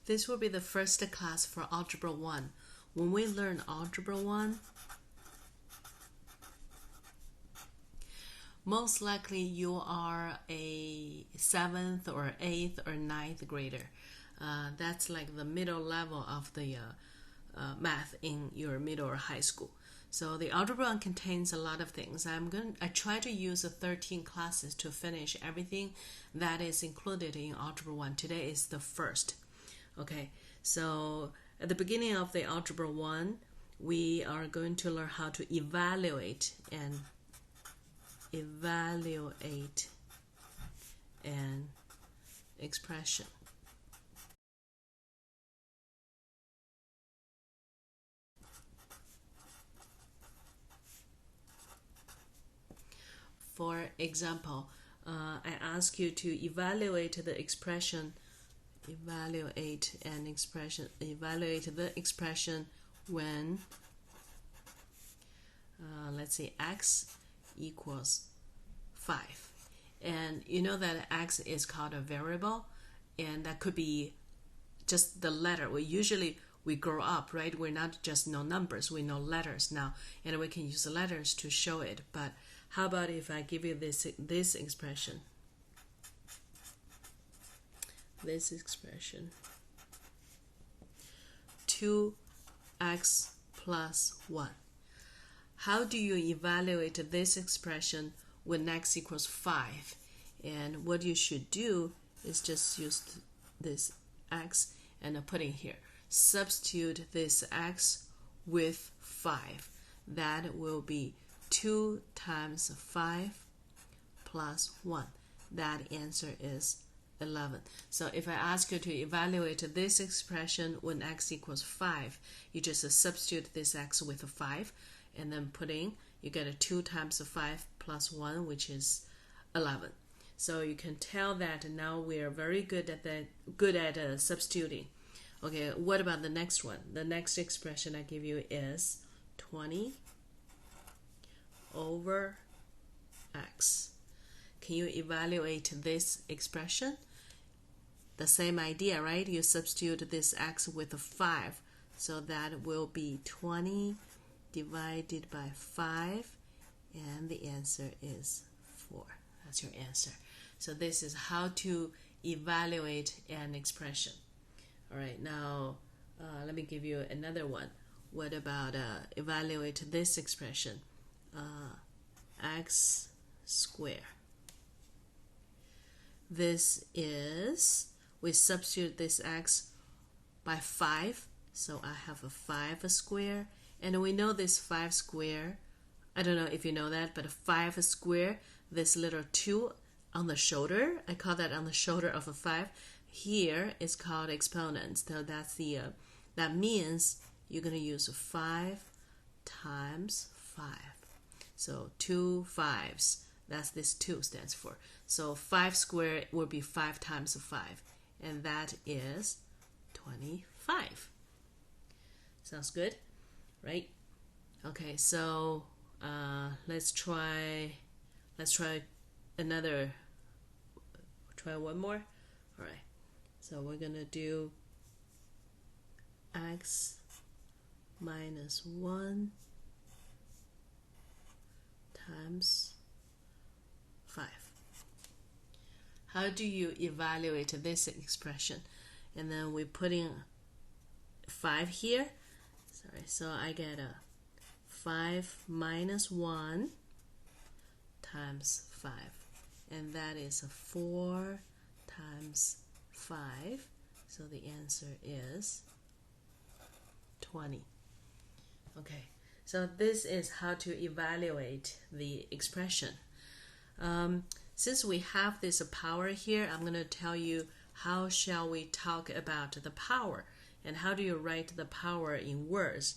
This will be the first class for Algebra 1. When we learn Algebra 1, most likely you are a 7th or 8th or 9th grader. That's like the middle level of the math in your middle or high school. So the Algebra 1 contains a lot of things. I try to use 13 classes to finish everything that is included in Algebra 1. Today is the first. Okay, so at the beginning of the Algebra 1, we are going to learn how to evaluate an expression. For example, I ask you to evaluate the expression when let's say x equals 5. And you know that x is called a variable, and that could be just the letter. We grow up, right? We're not just know numbers, we know letters now, and we can use the letters to show it. But how about if I give you this expression? This expression, 2x plus 1. How do you evaluate this expression when x equals 5? And what you should do is just use this x and put in here. Substitute this x with 5. That will be 2 times 5 plus 1. That answer is 11. So if I ask you to evaluate this expression when x equals 5, you just substitute this x with 5 and then put in, you get a 2 times 5 plus 1, which is 11. So you can tell that now we are very good at substituting. Okay, what about the next one? The next expression I give you is 20 over x. Can you evaluate this expression? The same idea, right? You substitute this x with 5, so that will be 20 divided by 5, and the answer is 4. That's your answer. So this is how to evaluate an expression. All right, now let me give you another one. What about evaluate this expression? X squared. This is, we substitute this x by 5, so I have a 5 square, and we know this 5 square, I don't know if you know that, but a 5 square, this little 2 on the shoulder, I call that on the shoulder of a 5, here is called exponent. So that's that means you're going to use 5 times 5. So 2 5s, that's this 2 stands for. So 5 squared will be 5 times 5, and that is 25. Sounds good, right? Okay, so let's try one more. All right, so we're gonna do x minus 1 times 5. How do you evaluate this expression? And then we put in 5 here. Sorry, so I get a 5 minus 1 times 5. And that is a 4 times 5. So the answer is 20. Okay, so this is how to evaluate the expression. Since we have this power here, I'm going to tell you how shall we talk about the power and how do you write the power in words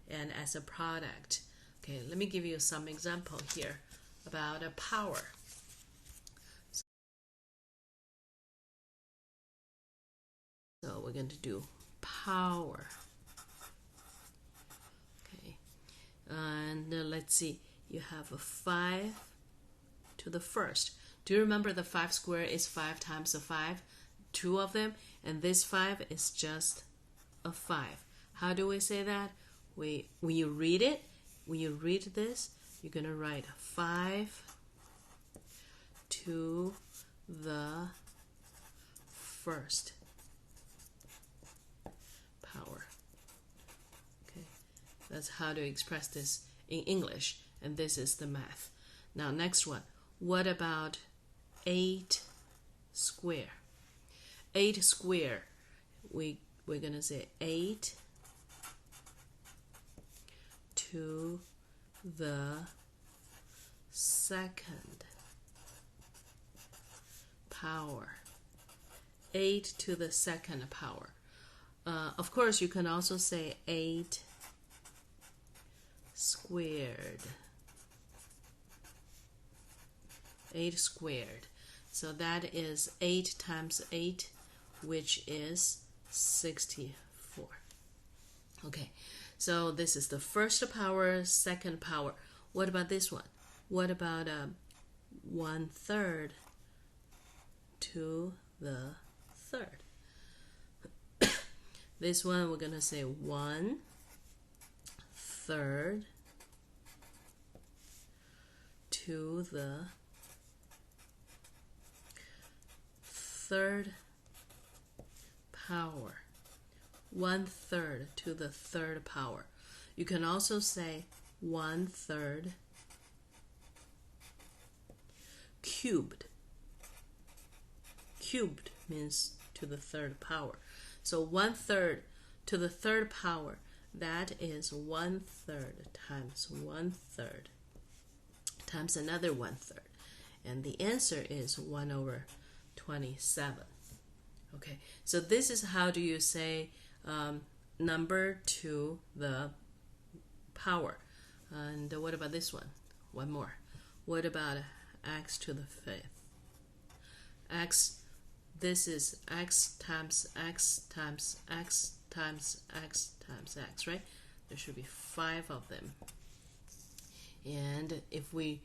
and as a product. Okay, let me give you some example here about a power. So we're going to do power. Okay, and let's see, you have a 5 to the first. Do you remember the 5 squared is 5 times a 5? two of them, and this 5 is just a 5. How do we say that? When you read it, when you read this, you're going to write 5 to the first power. Okay, that's how to express this in English, and this is the math. Now, next one. What about 8 square? 8 square, we're going to say 8 to the second power. 8 to the second power. Of course, you can also say 8 squared. 8 squared. So that is 8 times 8, which is 64. Okay, so this is the first power, second power. What about this one? What about 1/3 to the third? This one we're going to say 1/3 to the third power. 1/3 to the third power. You can also say 1/3 cubed. Cubed means to the third power. So 1/3 to the third power, that is 1/3 times 1/3 times another 1/3. And the answer is 1/27. Okay, so this is how do you say number to the power. And what about this one? One more. What about x to the 5th? X, this is x times x times x times x times x, right? There should be 5 of them. And if we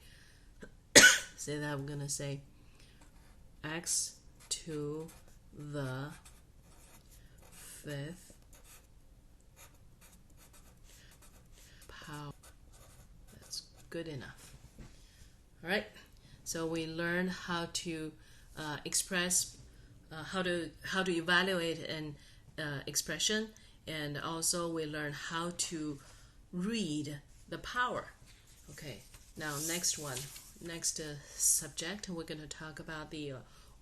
say that, I'm going to say x to the 5th power. That's good enough. All right. So we learned how to express, how to evaluate an expression, and also we learned how to read the power. Okay. Now next one, next subject, we're going to talk about the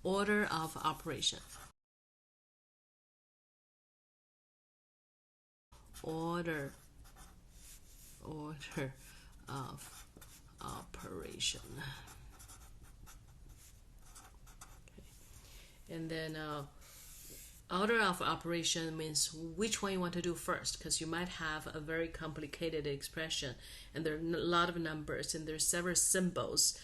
order of operation. Order of operation. Okay. And then order of operation means which one you want to do first, because you might have a very complicated expression and there are a lot of numbers and there's several symbols,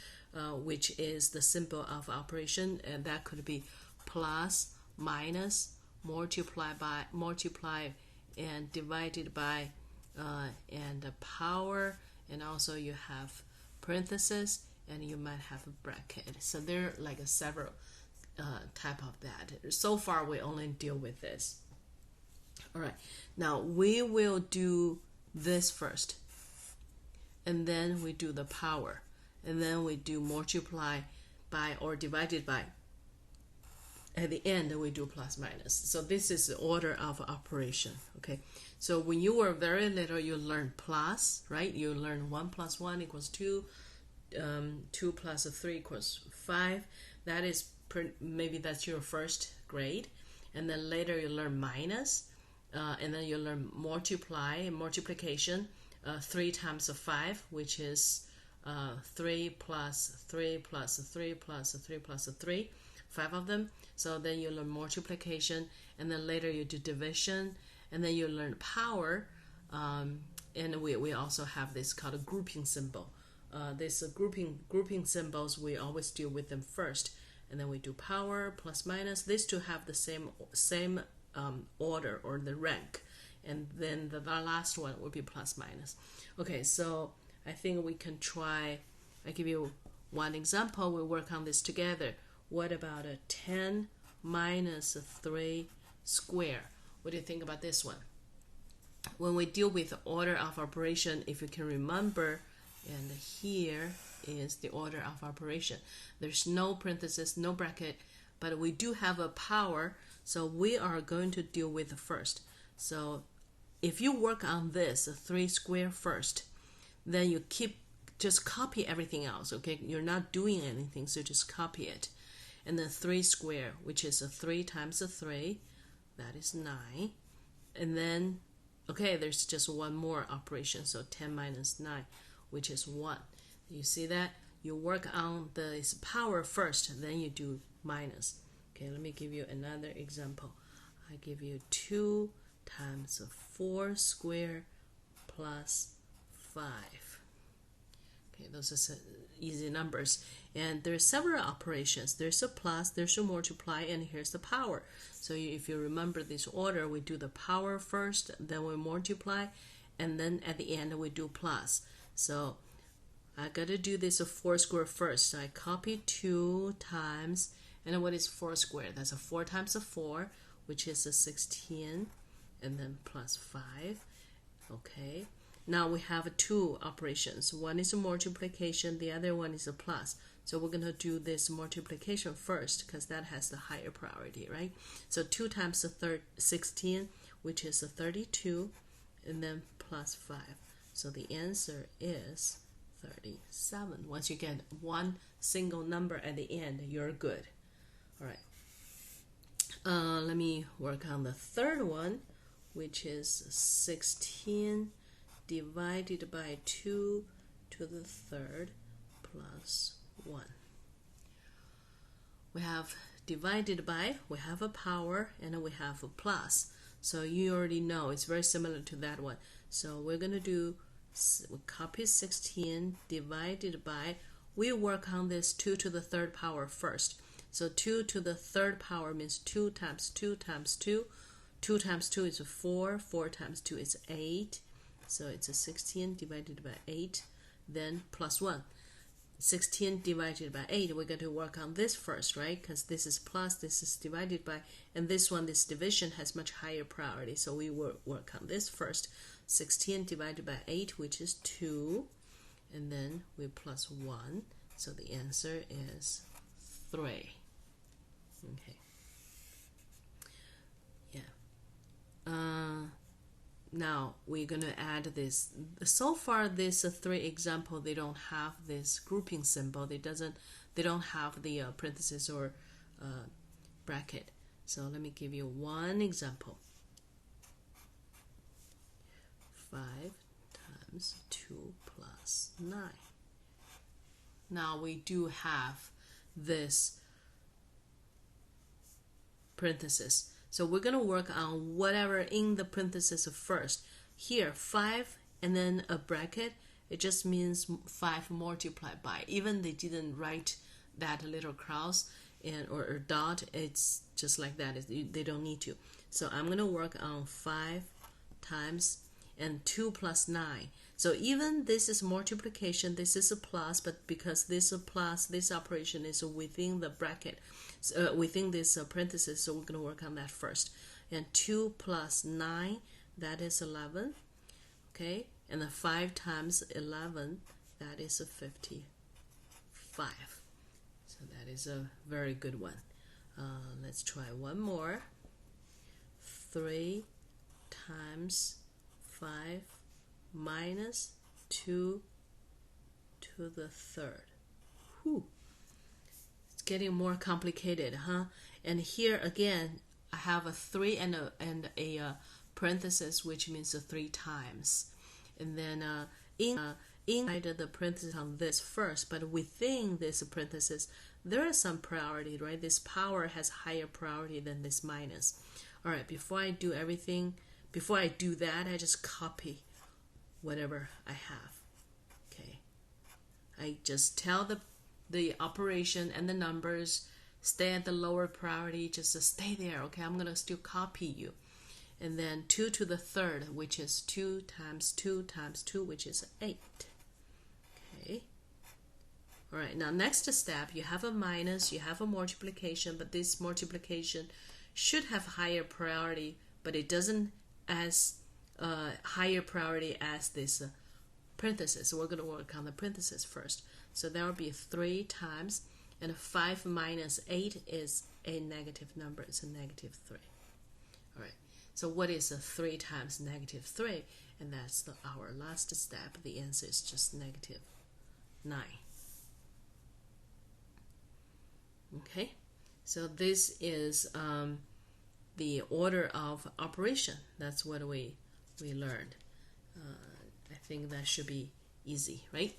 which is the symbol of operation, and that could be plus, minus, multiply and divided by, and the power, and also you have parentheses and you might have a bracket. So there are like several type of that. So far we only deal with this. All right, now we will do this first, and then we do the power, and then we do multiply by or divided by. At the end we do plus minus. So this is the order of operation. Okay, so when you were very little, you learn plus, right? You learn 1 plus 1 equals 2, 2 plus 3 equals 5. That is maybe that's your first grade. And then later you learn minus, and then you learn multiplication, 3 times 5, which is 3 plus 3 plus 3 plus 3 plus 3, 5 of them. So then you learn multiplication, and then later you do division, and then you learn power, and we also have this called a grouping symbol. This grouping symbols, we always deal with them first, and then we do power, plus minus, these two have the same order or the rank, and then the last one will be plus minus. Okay, so I think we can try. I give you one example. We work on this together. What about a 10 minus 3 squared. What do you think about this one? When we deal with the order of operation, if you can remember, and here is the order of operation. There's no parenthesis, no bracket, but we do have a power, so we are going to deal with the first. So if you work on this 3 squared first, then you just copy everything else, okay? You're not doing anything, so just copy it. And then 3 squared, which is 3 times 3, that is 9. And then, okay, there's just one more operation, so 10 minus 9, which is 1. You see that? You work on the power first, then you do minus. Okay, let me give you another example. I give you 2 times 4 squared plus 5. Okay, those are easy numbers. And there's several operations. There's a plus, there's a multiply, and here's the power. So if you remember this order, we do the power first, then we multiply, and then at the end we do plus. So I gotta do this 4 squared first. So I copy 2 times, and what is 4 squared? That's 4 times 4, which is 16, and then plus 5. Okay. Now we have 2 operations. One is a multiplication, the other one is a plus. So we're going to do this multiplication first because that has the higher priority, right? So 2 times 16, which is 32, and then plus 5. So the answer is 37. Once you get one single number at the end, you're good. All right. Let me work on the third one, which is 16 divided by 2 to the third plus 1. We have divided by, we have a power, and we have a plus. So you already know it's very similar to that one. So we're going to do, we copy 16 divided by, we work on this 2 to the third power first. So 2 to the third power means 2 times 2 times 2. 2 times 2 is 4, 4 times 2 is 8. So it's 16 divided by 8, then plus 1. 16 divided by 8, we're going to work on this first, right? Because this is plus, this is divided by, and this one, this division has much higher priority. So we will work on this first. 16 divided by 8, which is 2, and then we plus 1. So the answer is 3. Okay. Yeah. Now we're going to add this. So far, this 3 example, they don't have this grouping symbol. They don't have the parenthesis or bracket. So let me give you one example. 5 times 2 plus 9. Now we do have this parenthesis. So we're going to work on whatever in the parenthesis first. Here, 5 and then a bracket, it just means 5 multiplied by. Even they didn't write that little cross or dot, it's just like that. They don't need to. So I'm going to work on 5 times and 2 plus 9. So even this is multiplication, this is a plus, but because this is a plus, this operation is within the bracket, within this parenthesis, so we're going to work on that first. And 2 plus 9, that is 11. Okay, and then 5 times 11, that is 55. So that is a very good one. Let's try one more. 3 times 5 minus 2 to the third. Whew. It's getting more complicated, huh? And here again, I have a 3 and a parenthesis, which means 3 times. And then inside the parenthesis on this first, but within this parenthesis, there is some priority, right? This power has higher priority than this minus. All right, before I do that, I just copy whatever I have. Okay, I just tell the operation and the numbers, stay at the lower priority, just stay there. Okay, I'm gonna still copy you. And then 2 to the third, which is 2 times 2 times 2, which is 8. Okay, All right, now next step, you have a minus, you have a multiplication, but this multiplication should have higher priority, but it doesn't as higher priority as this parenthesis. So we're going to work on the parenthesis first. So there will be 3 times, and 5 minus 8 is a negative number. It's a negative 3. All right, so what is 3 times negative 3? And that's our last step. The answer is just negative 9. Okay, so this is the order of operation. That's what we learned. I think that should be easy, right?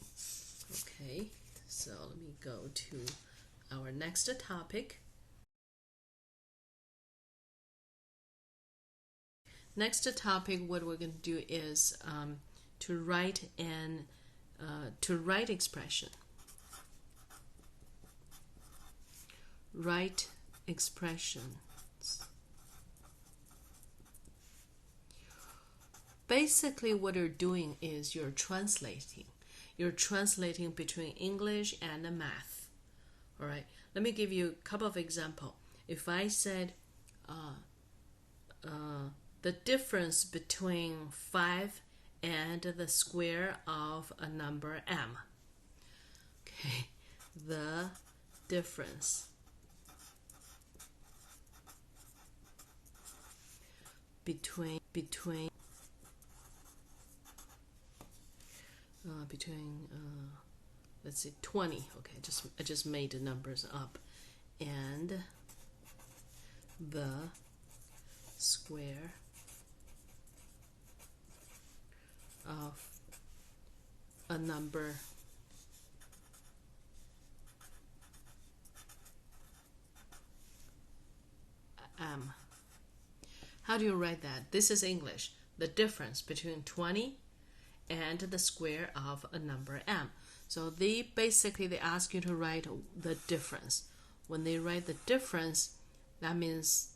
Okay, so let me go to our next topic. Next topic, what we're going to do is to write expression. Write expressions. Basically, what you're doing is you're translating. You're translating between English and math. All right. Let me give you a couple of examples. If I said the difference between 5 and the square of a number m. Okay. The difference between let's say 20. Okay, I just made the numbers up, and the square of a number m. How do you write that? This is English. The difference between 20 and the square of a number m. So they ask you to write the difference. When they write the difference, that means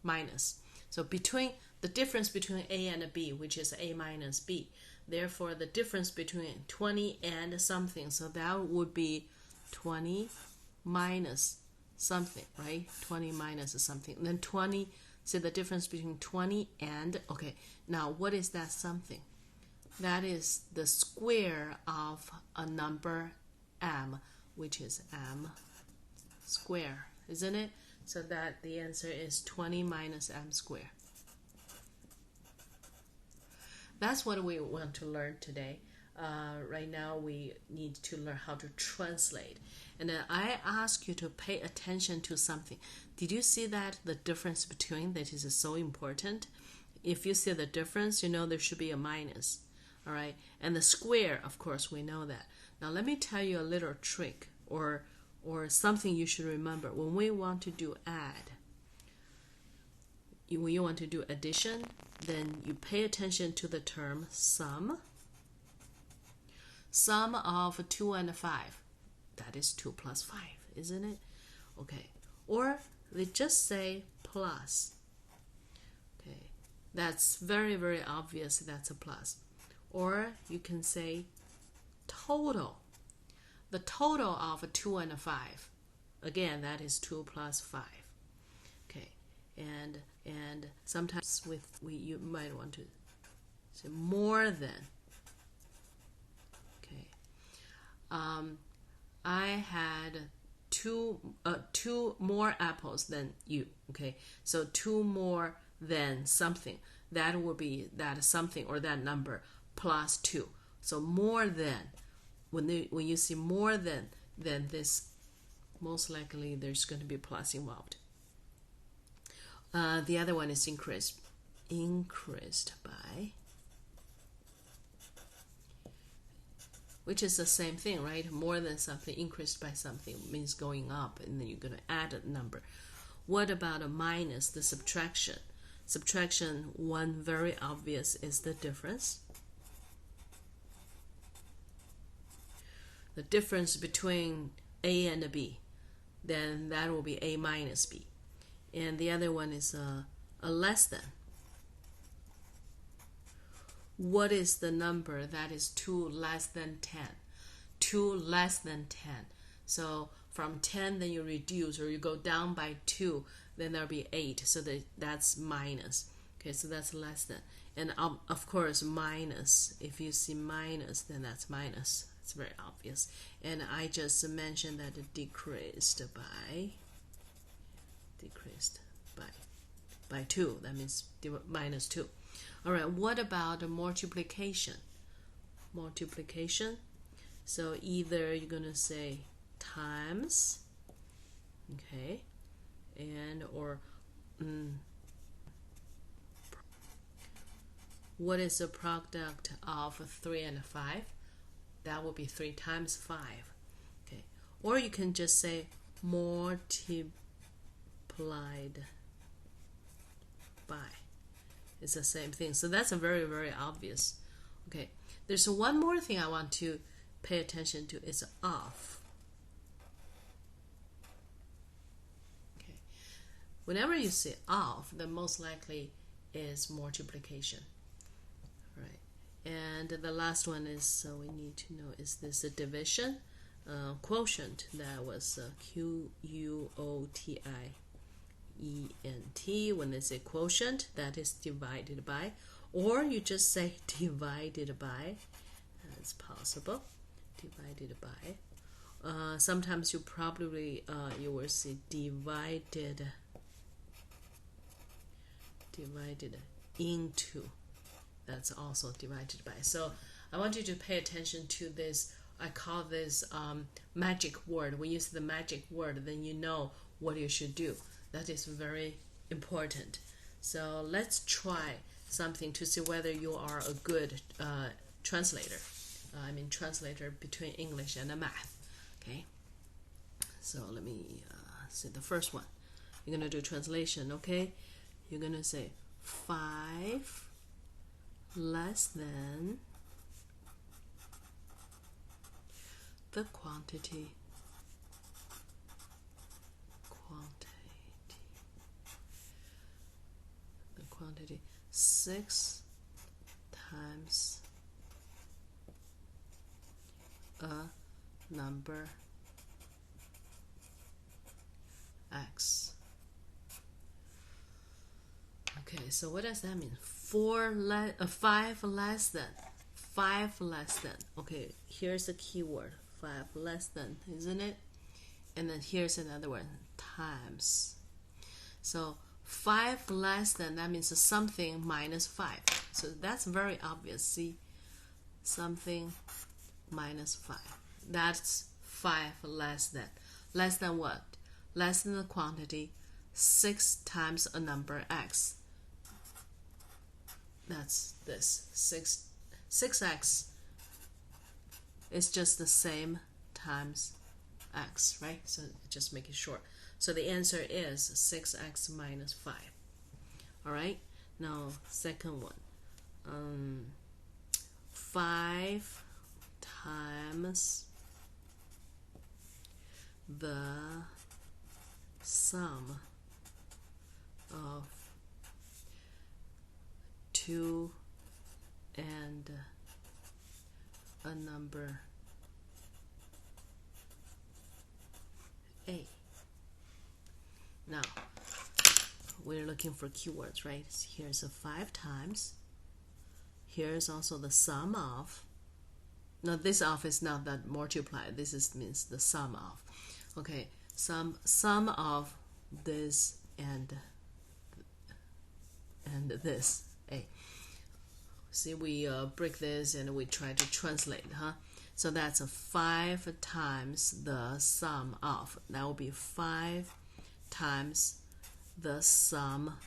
minus. So between the difference between a and b, which is a minus b. Therefore, the difference between 20 and something, so that would be 20 minus something, right? 20 minus something. And then 20, so the difference between 20 and, okay, now what is that something? That is the square of a number m, which is m square, isn't it? So that the answer is 20 minus m squared. That's what we want to learn today. Right now we need to learn how to translate. And then I ask you to pay attention to something. Did you see that the difference between that is so important? If you see the difference, you know there should be a minus. All right, and the square, of course, we know that. Now let me tell you a little trick or something you should remember. When we want to do add, when you want to do addition, then you pay attention to the term sum. Sum of 2 and 5. That is 2 plus 5, isn't it? Okay. Or they just say plus. Okay. That's very, very obvious that's a plus. Or you can say total. The total of 2 and 5. Again, that is 2 plus 5. Okay. And sometimes you might want to say more than. Okay. I had two more apples than you. Okay. So 2 more than something. That will be that something or that number plus 2. So more than, when you see more than this, most likely there's going to be a plus involved. The other one is increased by, which is the same thing, right? More than something, increased by something means going up, and then you're going to add a number. What about a minus, the subtraction? Subtraction, one very obvious is the difference. The difference between A and B, then that will be A minus B. And the other one is a less than. What is the number that is 2 less than 10? 2 less than 10. So from 10, then you reduce or you go down by 2, then there'll be 8. So that's minus. Okay, so that's less than. And of course, minus. If you see minus, then that's minus. It's very obvious. And I just mentioned that it decreased by 2. That means minus 2. All right, what about multiplication? Multiplication. So either you're going to say times, okay, and or what is the product of 3 and 5? That will be 3 times 5. Okay, or you can just say multiplied by. It's the same thing. So that's a very, very obvious. Okay, there's one more thing I want to pay attention to. It's of. Okay, whenever you say of, then most likely is multiplication. Right, and the last one is, so we need to know, is this a division? Quotient, that was Q-U-O-T-I-E-N-T. When they say quotient, that is divided by, or you just say divided by. That's possible. Divided by. Sometimes you probably you will see divided into. That's also divided by. So I want you to pay attention to this. I call this magic word. When you use the magic word, then you know what you should do. That is very important. So let's try something to see whether you are a good translator. Translator between English and math. Okay. So let me see the first one. You're going to do translation, okay? You're going to say 5 less than the quantity 6 times a number x. Okay, so what does that mean? 5 less than. 5 less than. Okay, here's the keyword. 5 less than, isn't it? And then here's another one, times. So 5 less than, that means something minus 5. So that's very obvious. See, something minus 5. That's 5 less than. Less than what? Less than the quantity 6 times a number x. That's this. 6x is just the same times x, right? So just make it short. So the answer is 6x minus 5. All right. Now second one. 5 times the sum of 2 and a number a. Now we're looking for keywords, right? Here's a 5 times. Here's also the sum of. Now this of is not that multiplied. This means the sum of. Okay, sum of this and this. A. See, we break this and we try to translate, huh? So that's a 5 times the sum of. That will be 5 times the sum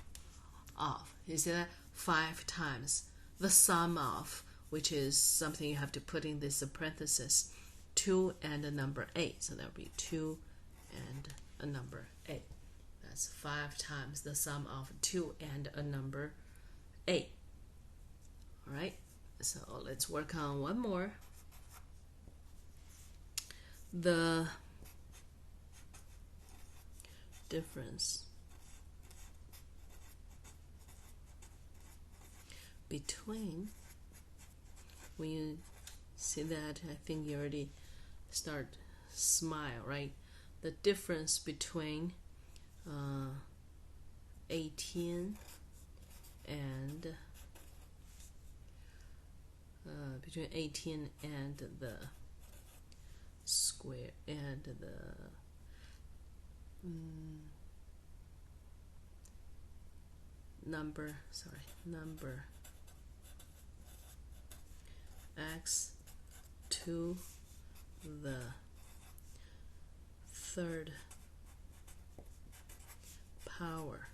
of. You see that? 5 times the sum of, which is something you have to put in this parenthesis, 2 and a number a. So that will be 2 and a number a. That's 5 times the sum of 2 and a number a. All right, so let's work on one more. The difference between, when you see that, I think you already start smile, right? The difference between 18 and the square and the number x to the third power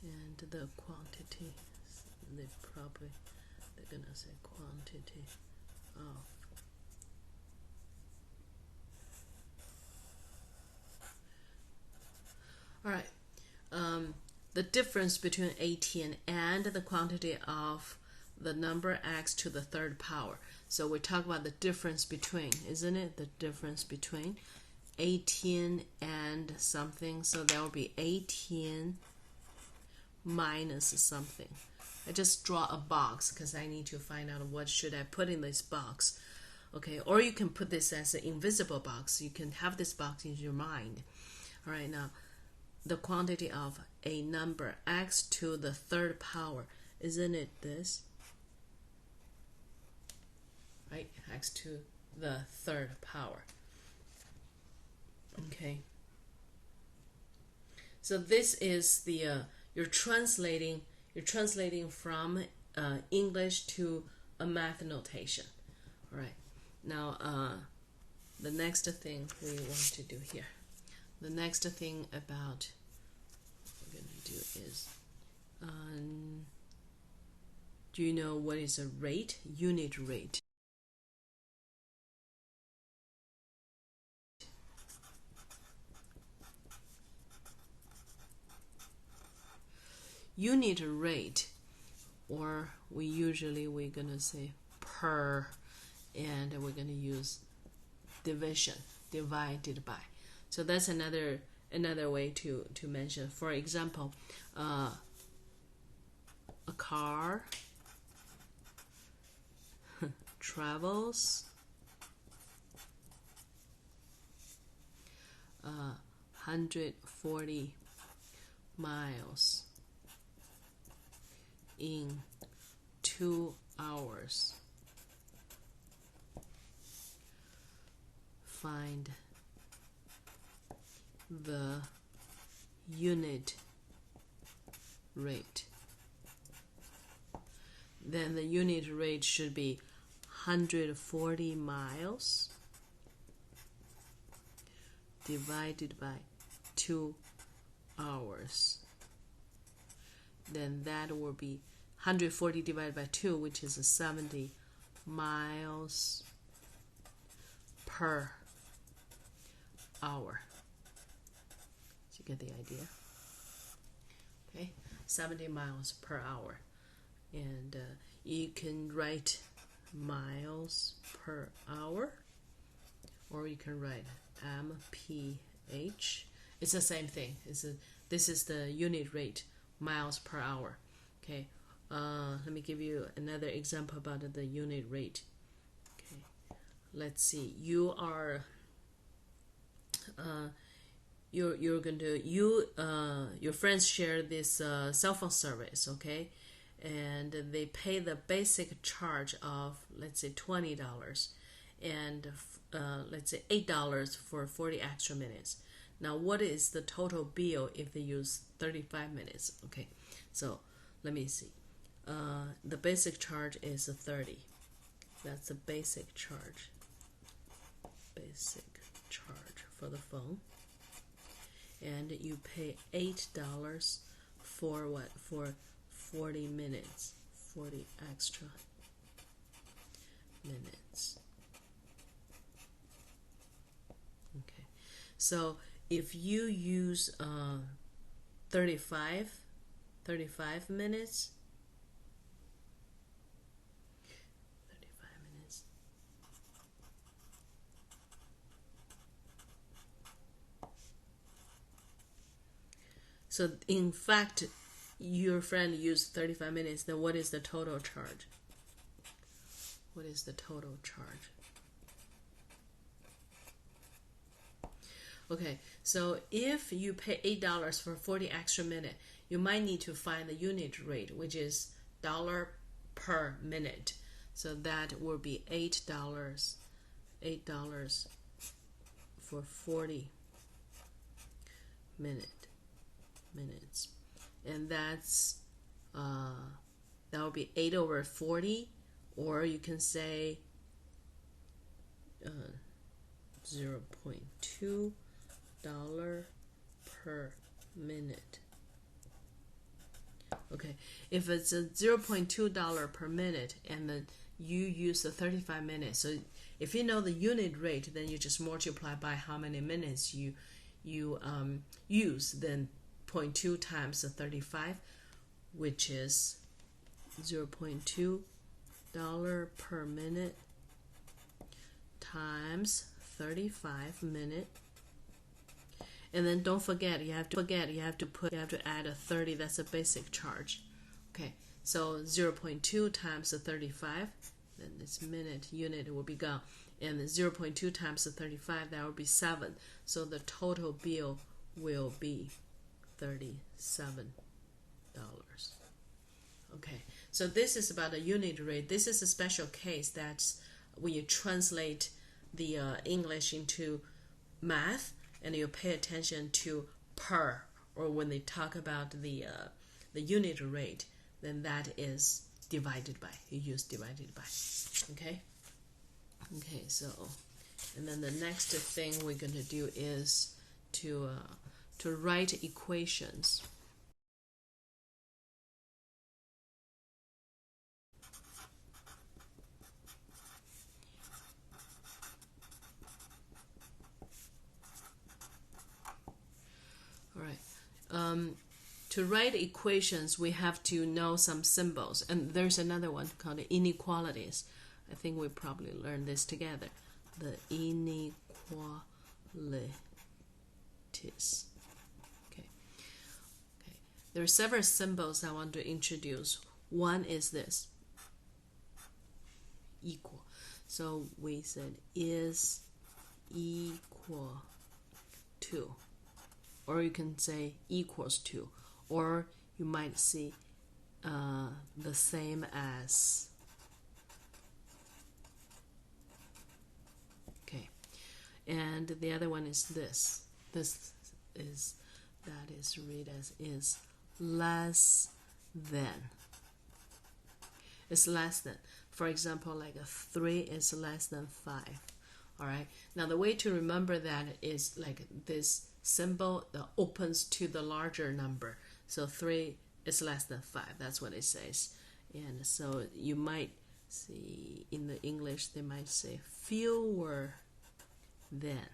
and the quantity, they're gonna say quantity of all right. The difference between 18 and the quantity of the number x to the third power. So we talk about the difference between, isn't it? The difference between 18 and something. So there will be 18 minus something. I just draw a box because I need to find out what should I put in this box. Okay, or you can put this as an invisible box. You can have this box in your mind. All right, now the quantity of a number x to the third power, isn't it this? Right, x to the third power. Okay. So this is the you're translating from English to a math notation. All right. Now the next thing we want to do here. The next thing about what we're going to do is, do you know what is a rate? Unit rate. Unit rate, or we're going to say per, and we're going to use division, divided by. So that's another way to mention. For example, a car travels 140 miles in 2 hours. Find the unit rate. Then the unit rate should be 140 miles divided by 2 hours. Then that will be 140 divided by 2, which is 70 miles per hour. So you get the idea? Okay, 70 miles per hour. And you can write miles per hour, or you can write mph. It's the same thing. This is the unit rate, miles per hour. Okay, let me give you another example about the unit rate. Okay, let's see. You are you're going to your friends share this cell phone service, okay, and they pay the basic charge of, let's say, $20, and let's say $8 for 40 extra minutes. Now, what is the total bill if they use 35 minutes? Okay, so let me see. The basic charge is 30. That's the basic charge. Basic charge for the phone. And you pay $8 for what? For 40 minutes. 40 extra minutes. Okay. So if you use 35 minutes, 35 minutes. So in fact, your friend used 35 minutes, then what is the total charge? What is the total charge? Okay, so if you pay $8 for 40 extra minutes, you might need to find the unit rate, which is dollar per minute. So that will be $8 for 40 minutes, and that's that will be 8 over 40, or you can say 0.2 dollar per minute. Okay, if it's a $0.2 per minute and then you use the 35 minutes, so if you know the unit rate, then you just multiply by how many minutes you use, then 0.2 times the 35, which is $0.2 per minute times 35 minutes. And then don't forget, you have to add a 30. That's a basic charge. Okay, so 0.2 times the 35, then this unit will be gone, and 0.2 times the 35, that will be 7. So the total bill will be $37. Okay, so this is about the unit rate. This is a special case that's when you translate the English into math, and you pay attention to per, or when they talk about the unit rate, then that is divided by. You use divided by. Okay. Okay. So, and then the next thing we're going to do is to write equations. All right. To write equations, we have to know some symbols. And there's another one called inequalities. I think we probably learned this together. The inequalities. Okay. Okay. There are several symbols I want to introduce. One is this. Equal. So we said is equal to. Or you can say equals to, or you might see the same as. Okay, and the other one is this. That is read as is less than. It's less than. For example, like a 3 is less than 5. All right. Now the way to remember that is like this symbol that opens to the larger number. So 3 is less than 5. That's what it says. And so you might see in the English they might say fewer than.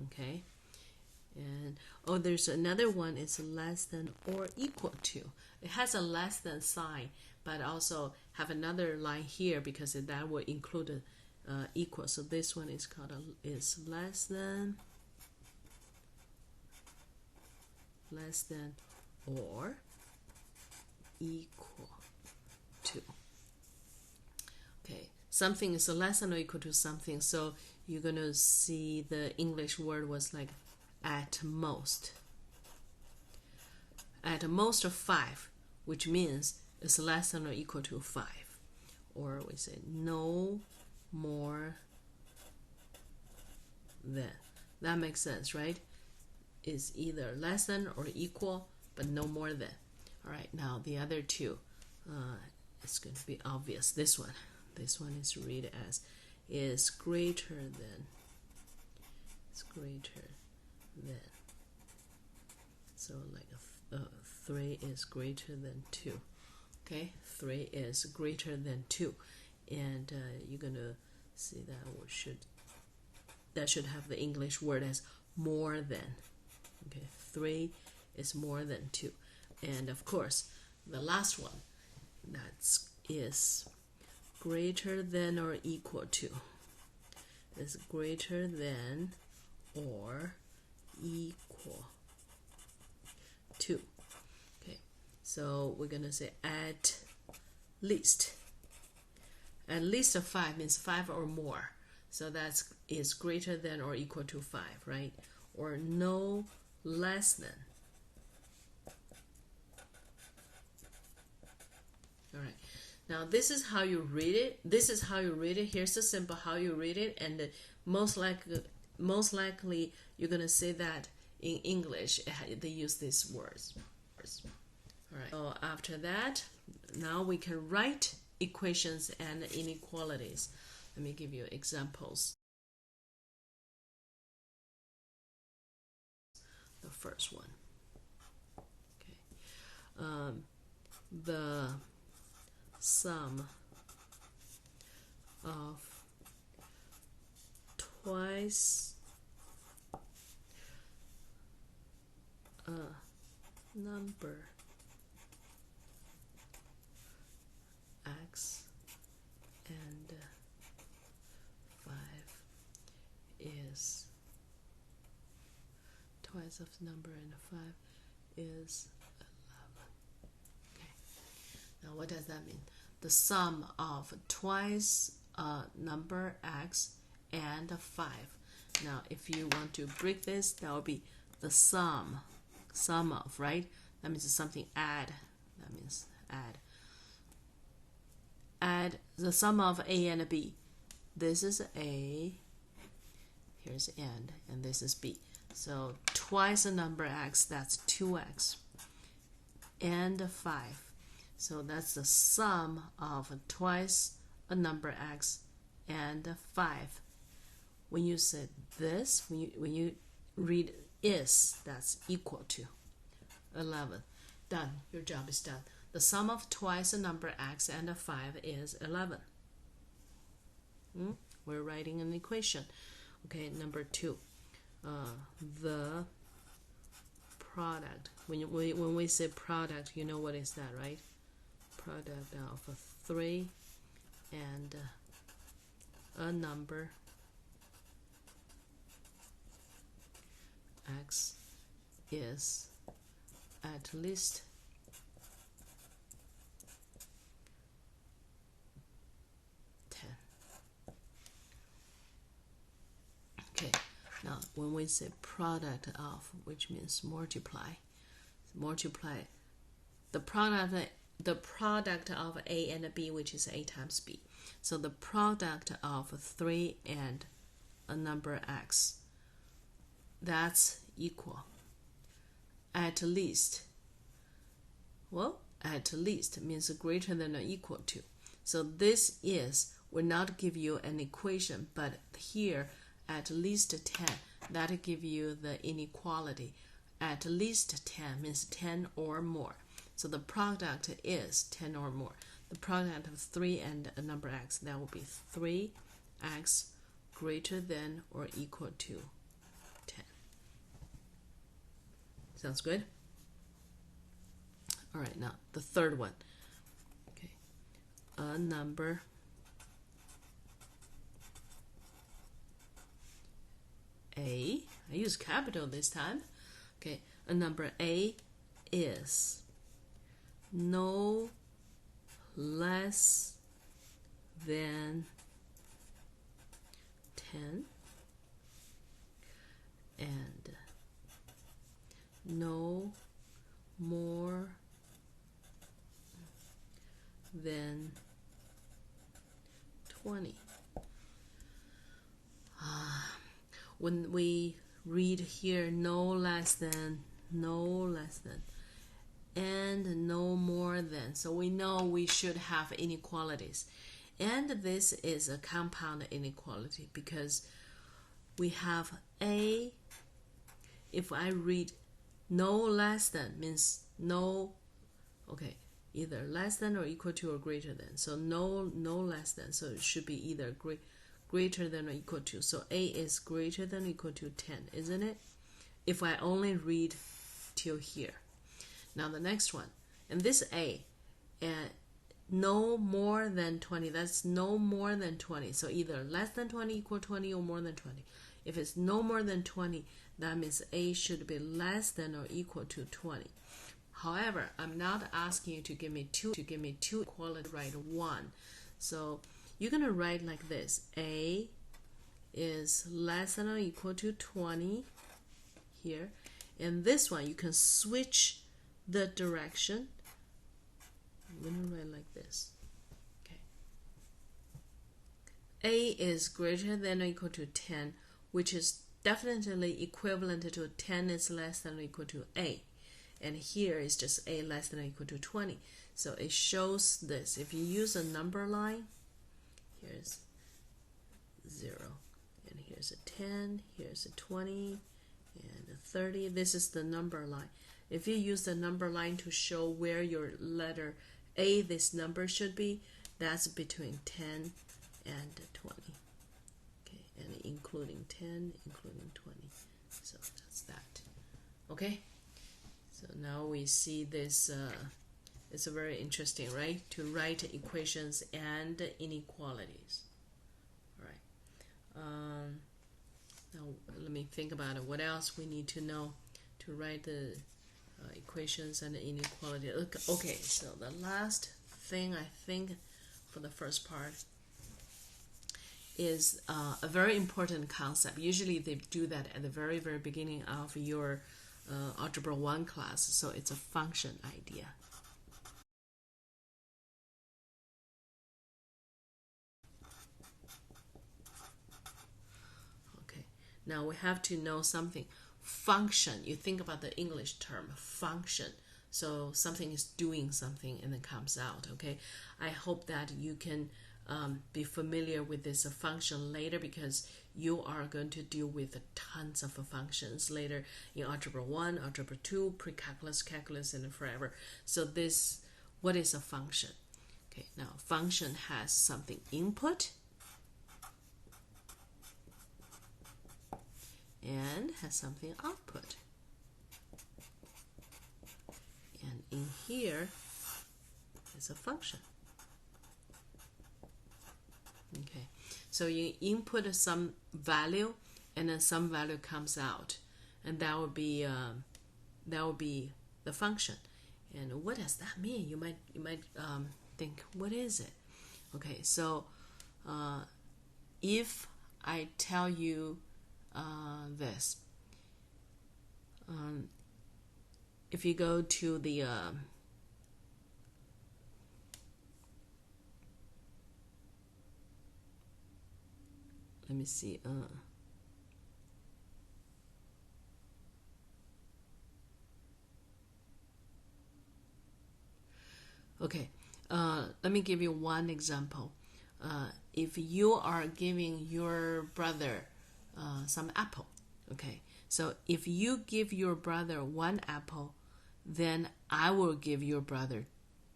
Okay. And there's another one. It's less than or equal to. It has a less than sign, but also have another line here because that will include equal. So this one is called is less than or equal to. Okay, something is less than or equal to something, so you're going to see the English word was like at most. At most of 5, which means it's less than or equal to 5. Or we say no more than. That makes sense, right? Is either less than or equal, but no more than. All right, now the other two, it's going to be obvious. This one is read as is greater than. It's greater than. So like 3 is greater than 2. Okay, 3 is greater than 2, and you're gonna see that should have the English word as more than. Okay, 3 is more than 2. And of course, the last one, that is greater than or equal to. Is greater than or equal to. Okay, so we're going to say at least. At least 5 means 5 or more. So that is greater than or equal to 5, right? Or no less than. All right. Now this is how you read it. This is how you read it. Here's the simple how you read it, and most likely you're gonna say that in English they use these words. All right. So after that, now we can write equations and inequalities. Let me give you examples. The first one. Okay. The sum of twice a number x and 5 is twice of number and 5 is 11. Okay. Now what does that mean? The sum of twice a number x and 5. Now if you want to break this, that will be the sum of, right? That means something add. That means add the sum of a and b. This is a, here's n, and this is b. So twice a number x, that's 2x, and 5. So that's the sum of twice a number x and 5. When you say this, when you read is, that's equal to 11. Done. Your job is done. The sum of twice a number x and 5 is 11. We're writing an equation. Okay, number 2. The product. When we say product, you know what is that, right? Product of 3 and a number x is at least 10. Okay, now when we say product of, which means multiply the product of a and b, which is a times b. So the product of 3 and a number x, that's equal at least. Well, at least means greater than or equal to. So this is, will not give you an equation, but here at least 10, that give you the inequality. At least 10 means 10 or more. So the product is 10 or more. The product of 3 and a number x, that will be 3x greater than or equal to 10. Sounds good? All right, now the third one. Okay, a number a, I use capital this time. Okay, a number a is no less than 10 and no more than 20. When we read here no less than, and no more than, so we know we should have inequalities. And this is a compound inequality because we have a, if I read no less than means no, okay, either less than or equal to or greater than. So no less than, so it should be either greater than or equal to. So a is greater than or equal to 10, isn't it? If I only read till here. Now the next one, and this a, no more than 20, that's no more than 20. So either less than 20 equal 20 or more than 20. If it's no more than 20, that means a should be less than or equal to 20. However, I'm not asking you to give me two equality, write one. So you're going to write like this. A is less than or equal to 20 here. And this one, you can switch the direction. I'm going to write like this. Okay. A is greater than or equal to 10, which is definitely equivalent to 10 is less than or equal to A. And here is just A less than or equal to 20. So it shows this. If you use a number line, here's 0. And here's a 10, here's a 20, and a 30. This is the number line. If you use the number line to show where your letter A, this number should be, that's between 10 and 20. Okay, and including 10, including 20. So that's that. Okay, so now we see this. It's very interesting, right? To write equations and inequalities. All right. Now let me think about it. What else we need to know to write the equations and inequality? Okay, so the last thing I think for the first part is a very important concept. Usually they do that at the very, very beginning of your Algebra 1 class. So it's a function idea. Okay, now we have to know something. Function, you think about the English term, function. So something is doing something and it comes out, okay? I hope that you can be familiar with this function later, because you are going to deal with tons of functions later in Algebra 1, Algebra 2, pre-calculus, calculus, and forever. So this, what is a function? Okay, now function has something input and has something output. And in here is a function. Okay, so you input some value and then some value comes out, and that will be the function. And what does that mean? You might think, what is it? Okay, so if I tell you this, if you go to the let me see. Okay, let me give you one example. If you are giving your brother some apple, okay, so if you give your brother 1 apple, then I will give your brother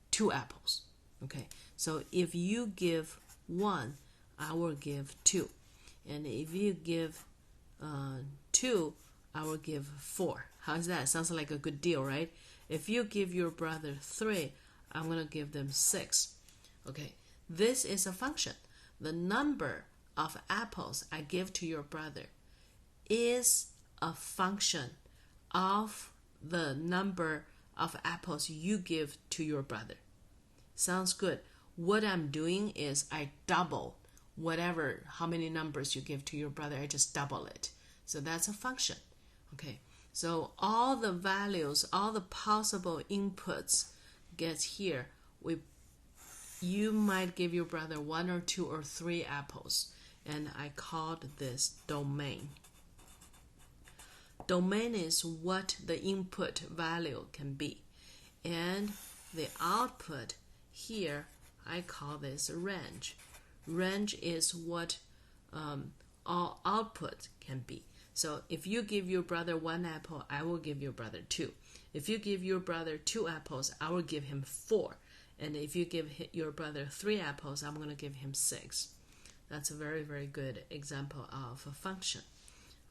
2 apples. Okay, so if you give 1, I will give 2. And if you give 2, I will give 4. How's that? Sounds like a good deal, right? If you give your brother 3, I'm going to give them 6. Okay, this is a function. The number of apples I give to your brother is a function of the number of apples you give to your brother. Sounds good. What I'm doing is I double how many numbers you give to your brother, I just double it. So that's a function. Okay, so all the values, all the possible inputs gets here. You might give your brother 1 or 2 or 3 apples, and I called this domain. Domain is what the input value can be, and the output here, I call this range. Range is what all output can be. So if you give your brother 1 apple, I will give your brother 2. If you give your brother 2 apples, I will give him 4. And if you give your brother 3 apples, I'm going to give him 6. That's a very, very good example of a function.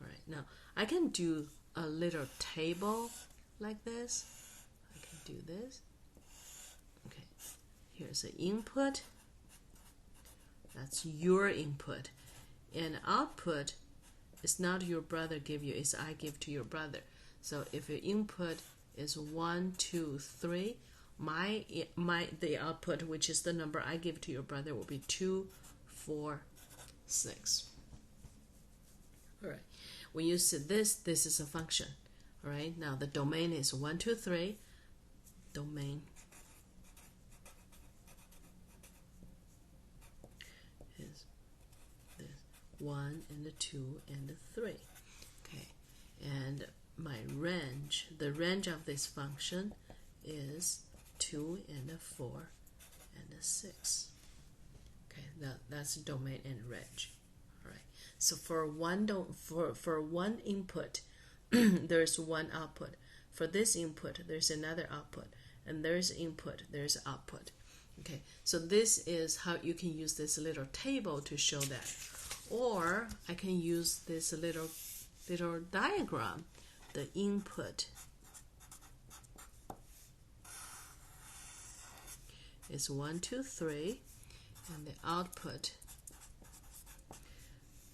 All right, now I can do a little table like this. I can do this. Okay, here's the input. That's your input. And output is not your brother give you, it's I give to your brother. So if your input is 1, 2, 3, the output, which is the number I give to your brother, will be 2, 4, 6. All right. When you see this is a function. All right. Now the domain is 1, 2, 3. Domain is this 1 and 2 and 3. Okay. And my range, the range of this function is 2 and 4 and 6. Okay, that's domain and range. All right. So for one input, there's one output. For this input, there's another output, and there's input, there's output. Okay. So this is how you can use this little table to show that, or I can use this little diagram. The input is 1, 2, 3, and the output,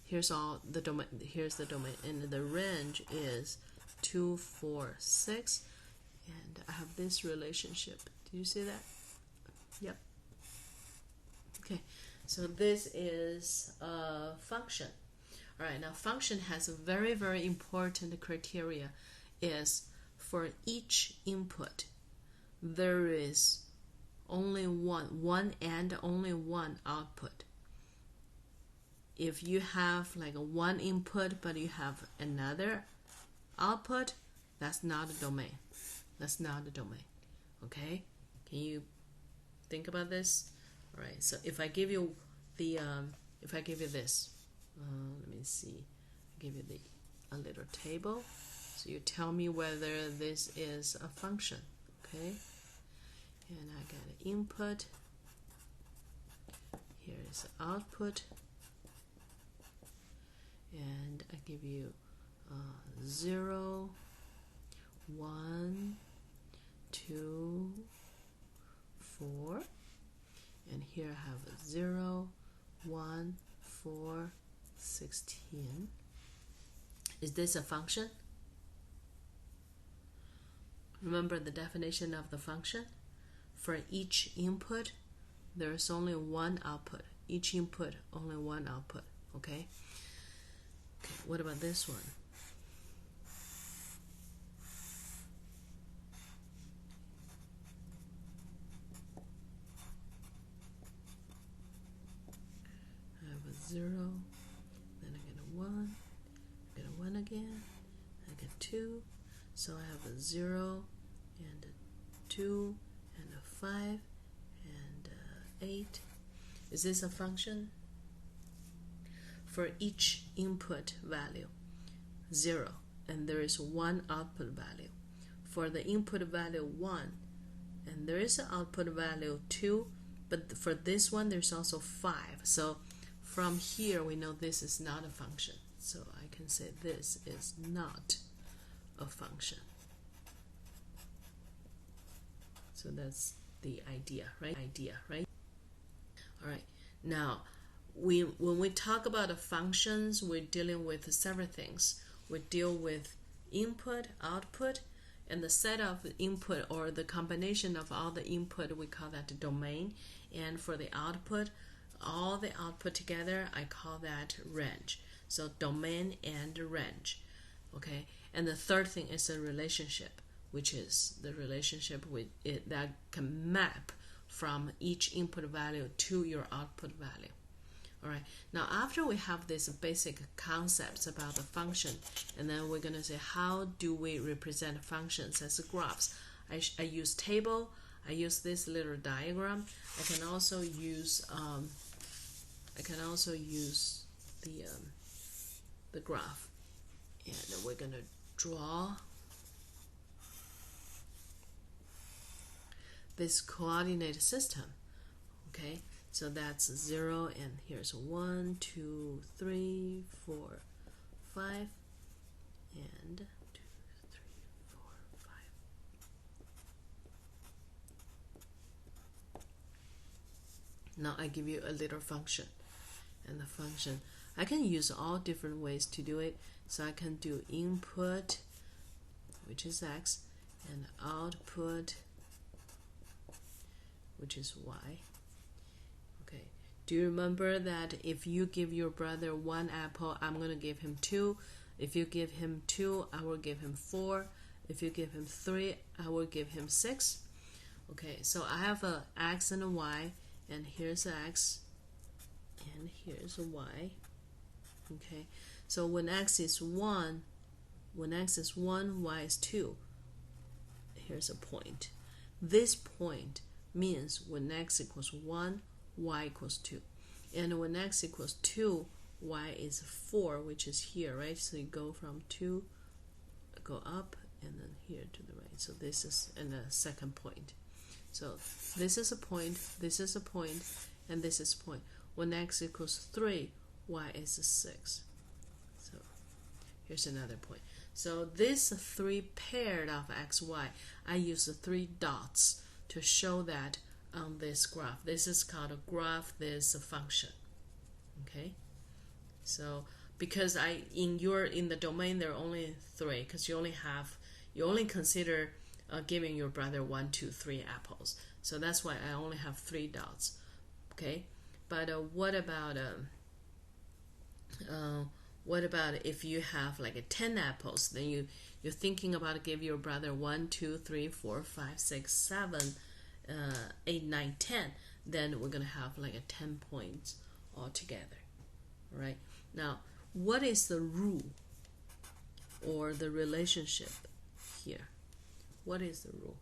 here's all the domain, here's the domain, and the range is 2, 4, 6, and I have this relationship. Do you see that? Yep. Okay, so this is a function. All right, now function has a very, very important criteria, is for each input, there is only one and only one output. If you have like one input but you have another output, that's not a domain. That's not a domain. Okay? Can you think about this? All right. So if I give you the this, let me see. I give you a little table. So you tell me whether this is a function. Okay? And I got an input. Here is the output. And I give you 0, 1, 2, 4. And here I have a 0, 1, 4, 16. Is this a function? Remember the definition of the function? For each input, there is only one output. Each input, only one output. Okay? Okay, what about this one? I have a 0, then I get a 1, I get a 1 again, I get 2, so I have a 0 and a 2 and a 5 and 8. Is this a function? For each input value, 0, and there is one output value. For the input value 1, and there is an output value 2, but for this one there's also 5. So from here we know this is not a function. So I can say this is not a function. So that's the idea, right? All right. Now, when we talk about the functions, we're dealing with several things. We deal with input, output, and the set of input or the combination of all the input, we call that the domain. And for the output, all the output together, I call that range. So domain and range. Okay. And the third thing is a relationship, which is the relationship with it that can map from each input value to your output value. All right. Now, after we have these basic concepts about the function, and then we're going to say how do we represent functions as graphs. I use table. I use this little diagram. I can also use the graph, and we're going to draw this coordinate system. Okay. So that's 0, and here's 1, 2, 3, 4, 5, and 2, 3, 4, 5. Now I give you a little function, and the function, I can use all different ways to do it. So I can do input, which is x, and output, which is y. Okay, Do you remember that if you give your brother 1 apple, I'm going to give him 2. If you give him 2, I will give him 4. If you give him 3, I will give him 6. Okay, so I have a x and a y, and here's x, and here's a y. Okay, so when x is 1, y is 2. Here's a point. This point means when x equals 1, y equals 2. And when x equals 2, y is 4, which is here, right? So you go from 2, go up, and then here to the right. So this is in the second point. So this is a point, this is a point, and this is a point. When x equals 3, y is 6. So here's another point. So this 3 paired of x, y, I use the 3 dots to show that on this graph. This is called a graph, this is a function. Okay? So because in the domain there are only 3, because you only consider giving your brother 1, 2, 3 apples. So that's why I only have 3 dots. Okay? But what about if you have like 10 apples? Then you're thinking about give your brother 1, 2, 3, 4, 5, 6, 7, 8, 9, 10. Then we're gonna have like 10 points altogether. Right? Now, what is the rule or the relationship here? What is the rule?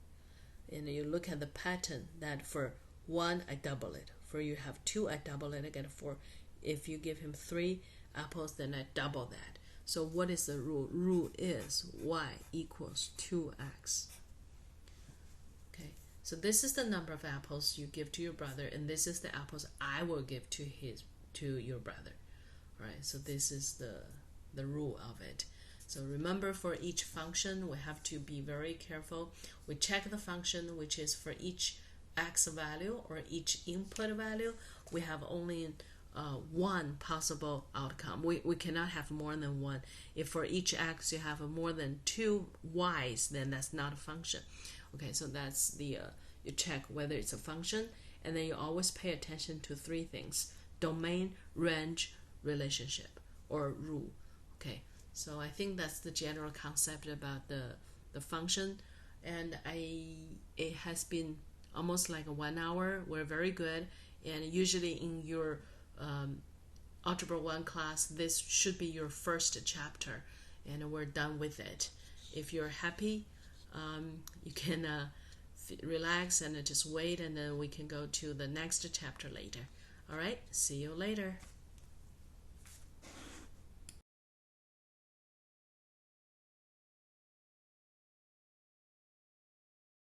And you look at the pattern that for 1, I double it. For you have 2, I double it. I get 4. If you give him 3 apples, then I double that. So what is the rule? Rule is y equals 2x. Okay, so this is the number of apples you give to your brother, and this is the apples I will give to your brother. All right, so this is the rule of it. So remember, for each function, we have to be very careful. We check the function, which is for each x value or each input value, we have only one possible outcome. We cannot have more than one. If for each x you have more than 2 y's, then that's not a function. Okay, so that's the you check whether it's a function, and then you always pay attention to 3 things: domain, range, relationship, or rule. Okay, so I think that's the general concept about the function, and it has been almost like 1 hour. We're very good, and usually in your Algebra 1 class, this should be your first chapter, and we're done with it. If you're happy, you can relax and just wait, and then we can go to the next chapter later. All right, see you later.